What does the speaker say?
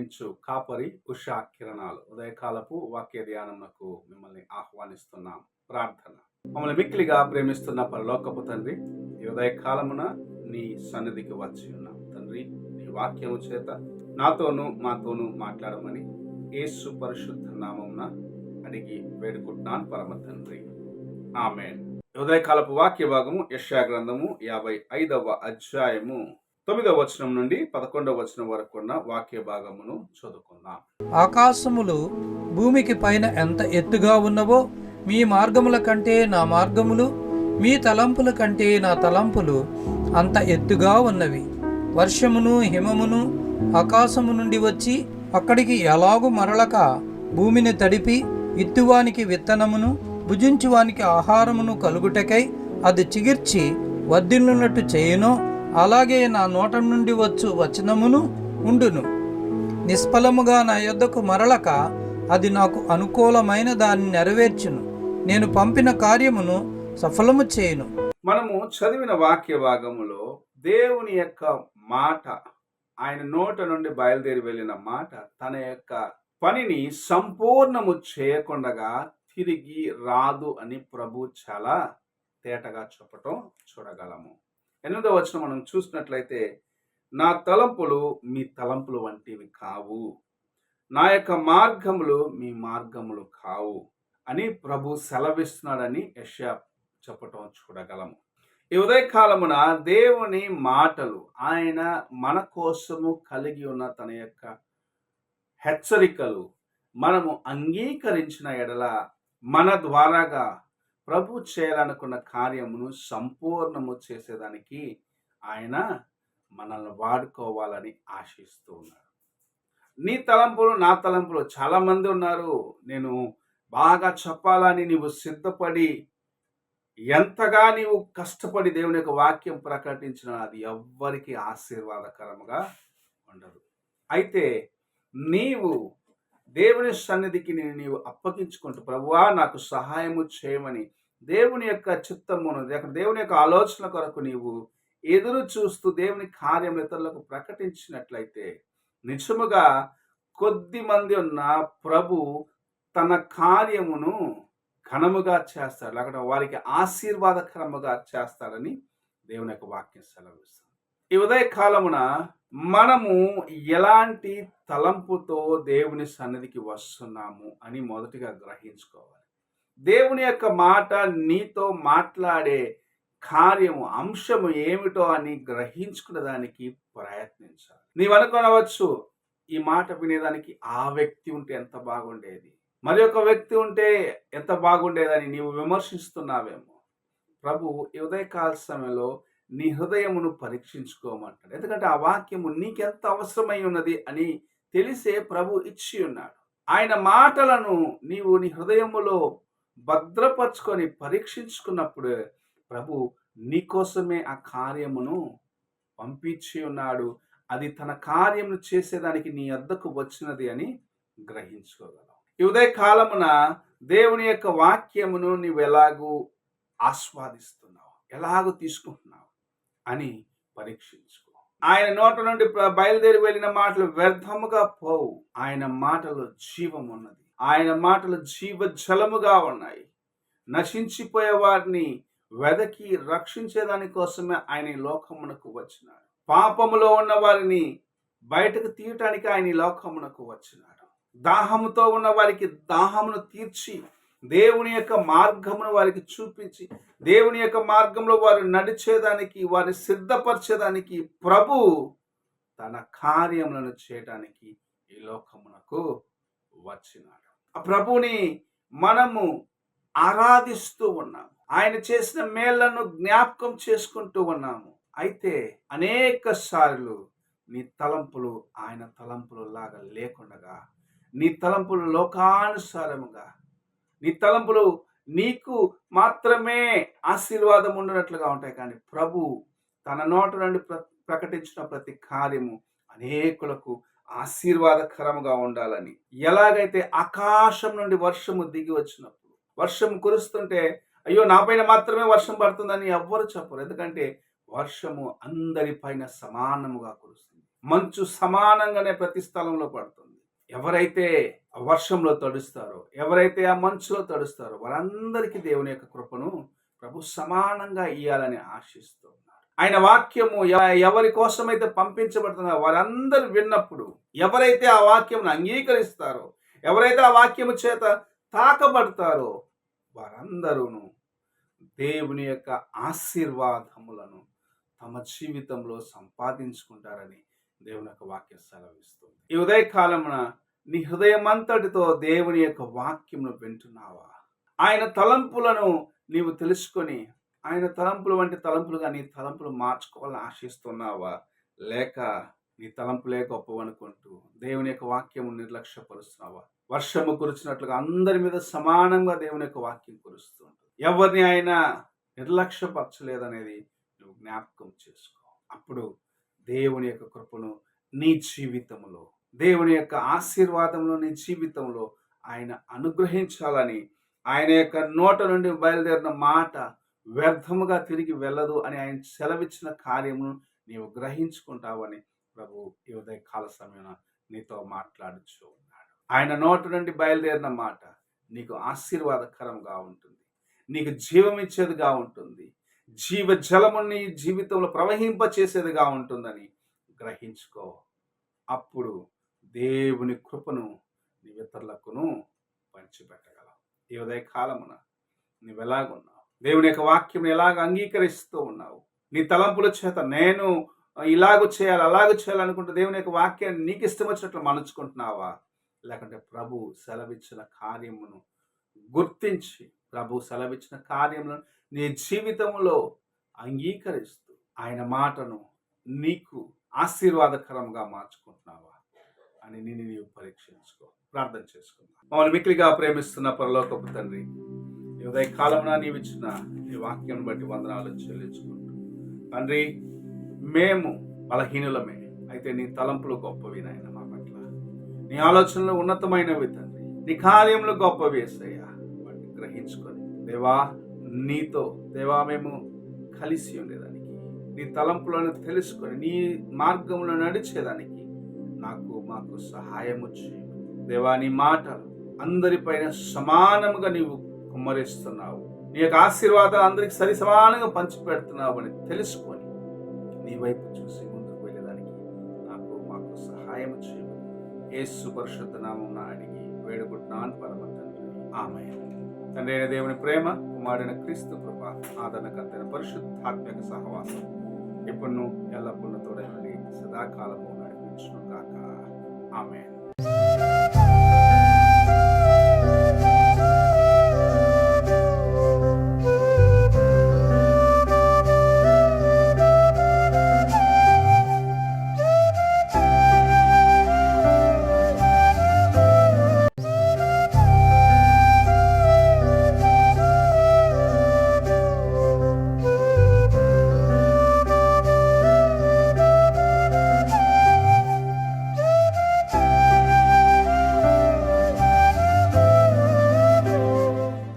అందించు కాపరి ఉషా కిరణాలు ఉదయకాలపు వాక్య ధ్యానమునకు మిమ్మల్ని ఆహ్వానిస్తున్నాం. ప్రార్థన. మమ్మల్ని మిక్కిలిగా ప్రేమిస్తున్న పరలోకపు తండ్రి, ఈ ఉదయకాలమున నీ సన్నిధికి వచ్చి ఉన్నాం తండ్రి. నీ వాక్యము చేత నాతోనూ మాతోనూ మాట్లాడమని యేసు పరిశుద్ధ నామమున అడిగి వేడుకుంటున్నాను పరమ తండ్రి. ఆమేన్. ఉదయకాలపు వాక్య భాగము యెషయా గ్రంథము 55వ అధ్యాయము 9వ వచనం నుండి 11వ వచనం వరకు ఉన్న వాక్య భాగమును చదువుకుందాం. ఆకాశములు భూమికి పైన ఎంత ఎత్తుగా ఉన్నవో మీ మార్గముల కంటే నా మార్గములు, మీ తలంపుల కంటే నా తలంపులు అంత ఎత్తుగా ఉన్నవి. వర్షమును హిమమును ఆకాశము నుండి వచ్చి అక్కడికి ఎలాగు మరలక భూమిని తడిపి ఇత్తువానికి విత్తనమును భుజించువానికి ఆహారమును కలుగుటకై అది చిగిర్చి వర్ధిల్లునట్టు చేయునో అలాగే నా నోట నుండి వచ్చు వచనమును ఉండును. నిష్ఫలముగా నా యొద్దకు మరలక అది నాకు అనుకూలమైన దాన్ని నెరవేర్చును. నేను పంపిన కార్యమును సఫలము చేయును. మనము చదివిన వాక్య భాగములో దేవుని యొక్క మాట, ఆయన నోట నుండి బయలుదేరి వెళ్ళిన మాట తన యొక్క పనిని సంపూర్ణము చేయకుండా తిరిగి రాదు అని ప్రభు చాలా తేటగా చెప్పటం చూడగలము. 8వ వచనం మనం చూసినట్లయితే, నా తలంపులు మీ తలంపులు వంటివి కావు, నా యొక్క మార్గములు మీ మార్గములు కావు అని ప్రభు సెలవిస్తున్నాడని యెషయా చెప్పటం చూడగలము. ఈ ఉదయకాలమున దేవుని మాటలు, ఆయన మన కోసము కలిగి ఉన్న తన యొక్క హెచ్చరికలు మనము అంగీకరించిన ఎడల మన ద్వారాగా ప్రభు చేయాలనుకున్న కార్యమును సంపూర్ణము చేసేదానికి ఆయన మనల్ని వాడుకోవాలని ఆశిస్తూ ఉన్నారు. నీ తలంపులు నా తలంపులు, చాలా మంది ఉన్నారు. నేను బాగా చెప్పాలని నీవు సిద్ధపడి ఎంతగా నీవు కష్టపడి దేవుని యొక్క వాక్యం ప్రకటించిన అది ఎవ్వరికి ఆశీర్వాదకరముగా ఉండదు. అయితే నీవు దేవుని సన్నిధికి నీవు అప్పగించుకుంటూ, ప్రభువా నాకు సహాయము చేయమని దేవుని యొక్క చిత్తమును, దేవుని యొక్క ఆలోచన కొరకు నీవు ఎదురు చూస్తూ దేవుని కార్యం ఇతరులకు ప్రకటించినట్లయితే నిజముగా కొద్ది మంది ఉన్న ప్రభు తన కార్యమును ఘనముగా చేస్తాడు, లేకపోతే వారికి ఆశీర్వాదకరముగా చేస్తాడని దేవుని యొక్క వాక్యం సెలవిస్తుంది. ఈ ఉదయకాలమున మనము ఎలాంటి తలంపుతో దేవుని సన్నిధికి వస్తున్నాము అని మొదటిగా గ్రహించుకోవాలి. దేవుని యొక్క మాట నీతో మాట్లాడే కార్యము, అంశము ఏమిటో అని గ్రహించుకునే దానికి ప్రయత్నించాలి. నీవు అనుకోనవచ్చు, ఈ మాట వినేదానికి ఆ వ్యక్తి ఉంటే ఎంత బాగుండేది, మరి ఒక వ్యక్తి ఉంటే ఎంత బాగుండేదని నీవు విమర్శిస్తున్నావేమో. ప్రభు ఈ ఉదయకాల సమయంలో నీ హృదయమును పరీక్షించుకోమంటాడు. ఎందుకంటే ఆ వాక్యము నీకెంత అవసరమై ఉన్నది అని తెలిసే ప్రభు ఇచ్చి ఉన్నాడు. ఆయన మాటలను నీవు నీ హృదయములో భద్రపరుచుకొని పరీక్షించుకున్నప్పుడు ప్రభు నీకోసమే ఆ కార్యమును పంపించి ఉన్నాడు. అది తన కార్యమును చేసేదానికి నీ వద్దకు వచ్చినది అని గ్రహించుకోగలవు. ఈ ఉదయకాలమున దేవుని యొక్క వాక్యమును నీవు ఎలాగూ ఆస్వాదిస్తున్నావు, ఎలాగూ తీసుకుంటున్నావు అని పరీక్షించుకో. ఆయన నోట నుండి బయలుదేరి వెళ్ళిన మాటలు వ్యర్థముగా పోవు. ఆయన మాటలు జీవం ఉన్నది, ఆయన మాటలు జీవజలముగా ఉన్నాయి. నశించిపోయే వారిని వెదకి రక్షించేదాని కోసమే ఆయన ఈ లోకమునకు వచ్చినాడు. పాపములో ఉన్న వారిని బయటకు తీయటానికి ఆయన ఈ లోకమునకు వచ్చినాడు. దాహముతో ఉన్న వారికి దాహమును తీర్చి దేవుని యొక్క మార్గమును వారికి చూపించి దేవుని యొక్క మార్గంలో వారు నడిచేదానికి, వారిని సిద్ధపరిచేదానికి ప్రభు తన కార్యములను చేయడానికి ఈ లోకమునకు వచ్చినాడు. ఆ ప్రభుని మనము ఆరాధిస్తూ ఉన్నాము, ఆయన చేసిన మేళ్లను జ్ఞాపకం చేసుకుంటూ ఉన్నాము. అయితే అనేక సార్లు నీ తలంపులు ఆయన తలంపులు లాగా లేకుండా, నీ తలంపులు లోకానుసారముగా, నీ తలంపులు నీకు మాత్రమే ఆశీర్వాదం ఉండనట్లుగా ఉంటాయి. కానీ ప్రభు తన నోట నుండి ప్రకటించిన ప్రతి కార్యము అనేకులకు ఆశీర్వాదకరముగా ఉండాలని. ఎలాగైతే ఆకాశం నుండి వర్షము దిగి వచ్చినప్పుడు, వర్షం కురుస్తుంటే అయ్యో నా పైన మాత్రమే వర్షం పడుతుందని ఎవ్వరు చెప్పరు. ఎందుకంటే వర్షము అందరిపైన సమానముగా కురుస్తుంది. మంచు సమానంగానే ప్రతి స్థలంలో పడుతుంది. ఎవరైతే ఆ వర్షంలో తడుస్తారో, ఎవరైతే ఆ మంచులో తడుస్తారో వారందరికీ దేవుని యొక్క కృపను ప్రభు సమానంగా ఇయ్యాలని ఆశిస్తూ ఉన్నారు. ఆయన వాక్యము ఎవరి కోసమైతే పంపించబడుతుందో వారందరూ విన్నప్పుడు, ఎవరైతే ఆ వాక్యమును అంగీకరిస్తారో, ఎవరైతే ఆ వాక్యము చేత తాకబడతారో వారందరూను దేవుని యొక్క ఆశీర్వాదములను తమ జీవితంలో సంపాదించుకుంటారని దేవుని యొక్క వాక్యం సెలవిస్తుంది. ఈ ఉదయకాలమున నీ హృదయమంతటితో దేవుని యొక్క వాక్యమును వింటున్నావా? ఆయన తలంపులను నీవు తెలుసుకొని ఆయన తలంపులు వంటి తలంపులుగా నీ తలంపులు మార్చుకోవాలని ఆశిస్తున్నావా? లేక నీ తలంపులే గొప్పవనుకుంటూ దేవుని యొక్క వాక్యము నిర్లక్ష్యపరుస్తున్నావా? వర్షము కురిచినట్లుగా అందరి మీద సమానంగా దేవుని యొక్క వాక్యం కురుస్తుంది. ఎవరిని ఆయన నిర్లక్ష్యపరచలేదనేది నువ్వు జ్ఞాపకం చేసుకో. అప్పుడు దేవుని యొక్క కృపను నీ జీవితంలో, దేవుని యొక్క ఆశీర్వాదంలో నీ జీవితంలో ఆయన అనుగ్రహించాలని, ఆయన యొక్క నోట నుండి బయలుదేరిన మాట వ్యర్థముగా తిరిగి వెళ్ళదు అని ఆయన సెలవిచ్చిన కార్యమును నీవు గ్రహించుకుంటావని ప్రభు ఈ ఉదయ కాల సమయంలో నీతో మాట్లాడుచూ ఉన్నాడు. ఆయన నోట నుండి బయలుదేరిన మాట నీకు ఆశీర్వాదకరంగా ఉంటుంది, నీకు జీవం ఇచ్చేదిగా ఉంటుంది, జీవ జలము నీ జీవితంలో ప్రవహింపచేసేదిగా ఉంటుందని గ్రహించుకో. అప్పుడు దేవుని కృపను నీ ఇతరులకును పంచిపెట్టగలవు. ఈ ఉదయ కాలమున నీవెలాగున్నావు? దేవుని యొక్క వాక్యం ఎలాగ అంగీకరిస్తూ ఉన్నావు? నీ తలంపుల చేత నేను ఇలాగ చేయాలి అలాగ చేయాలనుకుంటే దేవుని యొక్క వాక్యాన్ని నీకు ఇష్టం వచ్చినట్లు మలుచుకుంటున్నావా? లేకుంటే ప్రభు సెలవిచ్చిన కార్యమును గుర్తించి ప్రభు సెలవిచ్చిన కార్యములను నీ జీవితంలో అంగీకరిస్తూ ఆయన మాటను నీకు ఆశీర్వాదకరంగా మార్చుకుంటున్నావా అని నీవు పరీక్షించుకో. ప్రార్థన చేసుకుందాం. మమ్మల్ని మిక్కిలిగా ప్రేమిస్తున్న పరలోకపు తండ్రి, ఈ ఉదయ కాలమున నీవిచ్చిన నీ వాక్యం బట్టి వందనాలు చెల్లించుకుంటూ తండ్రి, మేము బలహీనులమే, అయితే నీ తలంపులు గొప్పవి నాయన. మా పట్ల నీ ఆలోచనలు ఉన్నతమైనవి తండ్రి, నీ కార్యములు గొప్పవి యేసయ్యా. వాటిని గ్రహించుకొని దేవా నీతో దేవా మేము కలిసి ఉండేదానికి, నీ తలంపులను తెలుసుకొని నీ మార్గంలో నడిచేదానికి మాకు సహాయము చేయి దేవా. నీ మాట అందరిపైన సమానముగా నీవు కుమ్మరిస్తున్నావు, నీ యొక్క ఆశీర్వాదాలు అందరికి సరి సమానంగా పంచిపెడుతున్నావు అని తెలుసుకొని నీ వైపు చూసి ముందుకు వెళ్ళేదానికి మాకు సహాయం చేయమని యేసు పరిశుద్ధ నామమున అడిగి వేడుకుంటున్నాను పరమ తండ్రి, ఆమేన్. తండ్రి అయిన దేవుని ప్రేమ, కుమారుడైన క్రీస్తు కృప, ఆదరణకర్తైన పరిశుద్ధాత్మక సహవాసం ఇప్పుడు ఎల్లప్పుడూ తోడై సదాకాలము నడిపించును గాక.